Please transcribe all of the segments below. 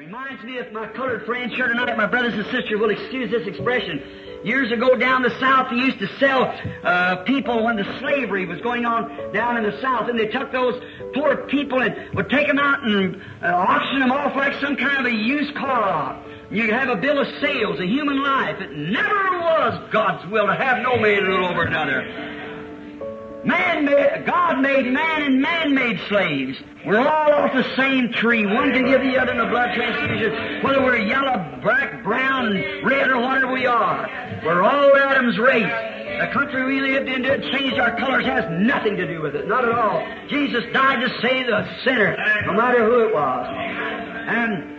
Reminds me of my colored friends here tonight. My brothers and sisters will excuse this expression. Years ago down the South, they used to sell people when the slavery was going on down in the South, and they took those poor people and would take them out and auction them off like some kind of a used car. You could have a bill of sales, a human life. It never was God's will to have no man rule over another. God made man and man made slaves. We're all off the same tree. One can give the other in a blood transfusion, whether we're yellow, black, brown, red, or whatever we are. We're all Adam's race. The country we lived in didn't change our colors. Has nothing to do with it. Not at all. Jesus died to save the sinner, no matter who it was. And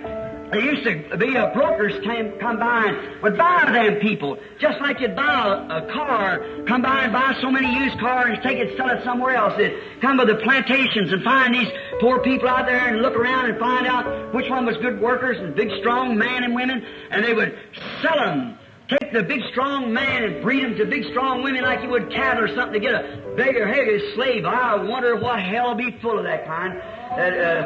there used to be brokers come by and would buy them people. Just like you'd buy a car, come by and buy so many used cars and take it, sell it somewhere else. They'd come to the plantations and find these poor people out there and look around and find out which one was good workers and big, strong men and women, and they would sell them. Take the big, strong man and breed him to big, strong women like you would cattle or something to get a bigger, heavier slave. I wonder what hell will be full of that kind.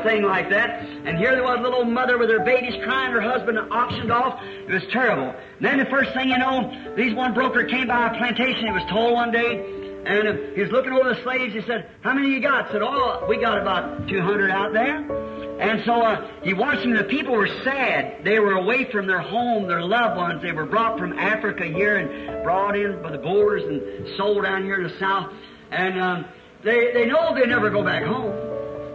Thing like that. And here there was a little mother with her babies crying, her husband auctioned off. It was terrible. And then the first thing you know, these one broker came by a plantation, he was told one day, and he was looking over the slaves. He said, "How many you got?" Said, "Oh, we got about 200 out there." And so he watched them. The people were sad. They were away from their home, their loved ones. They were brought from Africa here and brought in by the Boers and sold down here in the South. And they know they never go back home.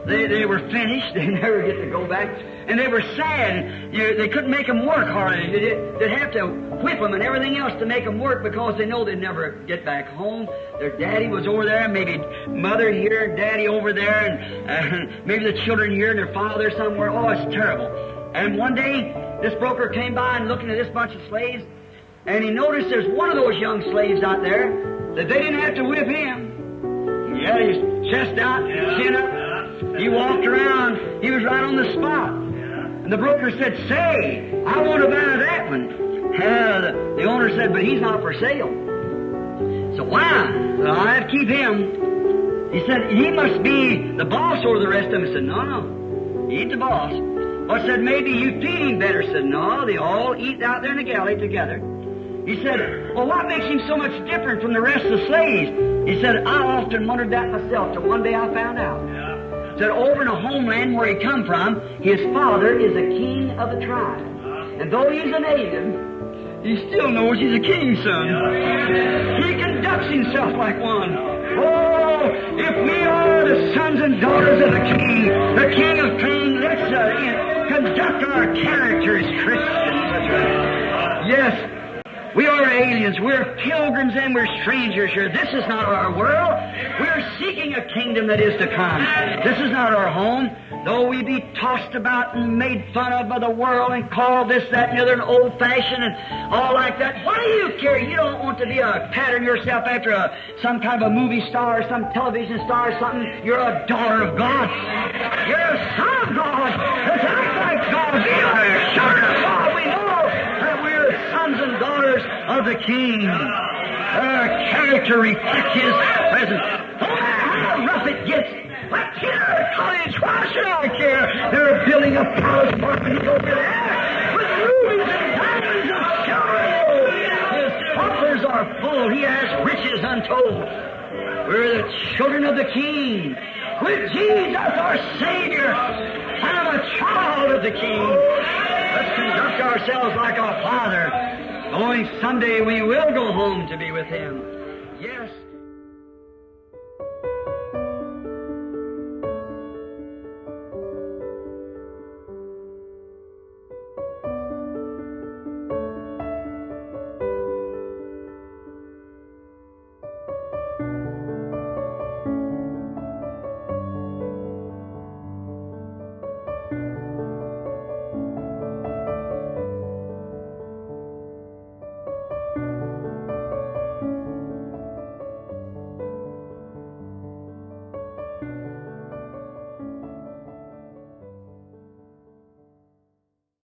They were finished. They never get to go back. And they were sad. They couldn't make them work hardly. They'd have to whip them and everything else to make them work because they know they'd never get back home. Their daddy was over there, maybe mother here and daddy over there, and maybe the children here and their father somewhere. Oh, it's terrible. And one day, this broker came by and looking at this bunch of slaves, and he noticed there's one of those young slaves out there that they didn't have to whip him. He had his chest out, chin up. He walked around. He was right on the spot. And the broker said, "Say, I want to buy that one." The owner said, "But he's not for sale." So why? Well, I have to keep him. He said, "He must be the boss over the rest of them." He said, "No, he ain't the boss." Well, I said, "Maybe you feed him better." He said, "No, they all eat out there in the galley together." He said, "Well, what makes him so much different from the rest of the slaves?" He said, "I often wondered that myself till one day I found out." That over in a homeland where he come from, his father is a king of the tribe. And though he's an alien, he still knows he's a king's son. He conducts himself like one. Oh, if we are the sons and daughters of the King of Kings, let's conduct our character as Christians. That's right. Yes. We are aliens, we're pilgrims, and we're strangers here. This is not our world. We're seeking a kingdom that is to come. This is not our home. Though we be tossed about and made fun of by the world and called this, that, and the other, and old-fashioned and all like that, what do you care? You don't want to be pattern yourself after some kind of a movie star or some television star or something. You're a daughter of God. You're a son of God. Let's act like God. Be a children of God. We know that we're sons and daughters of the King. Our character reflects His presence. No matter how rough it gets, like here at college, why should I care? They're building a palace for me over there with rubies and diamonds and silver. His coffers are full. He has riches untold. We're the children of the King. With Jesus, our Savior, I'm a child of the King. Let's conduct ourselves like our Father, knowing someday we will go home to be with Him. Yes.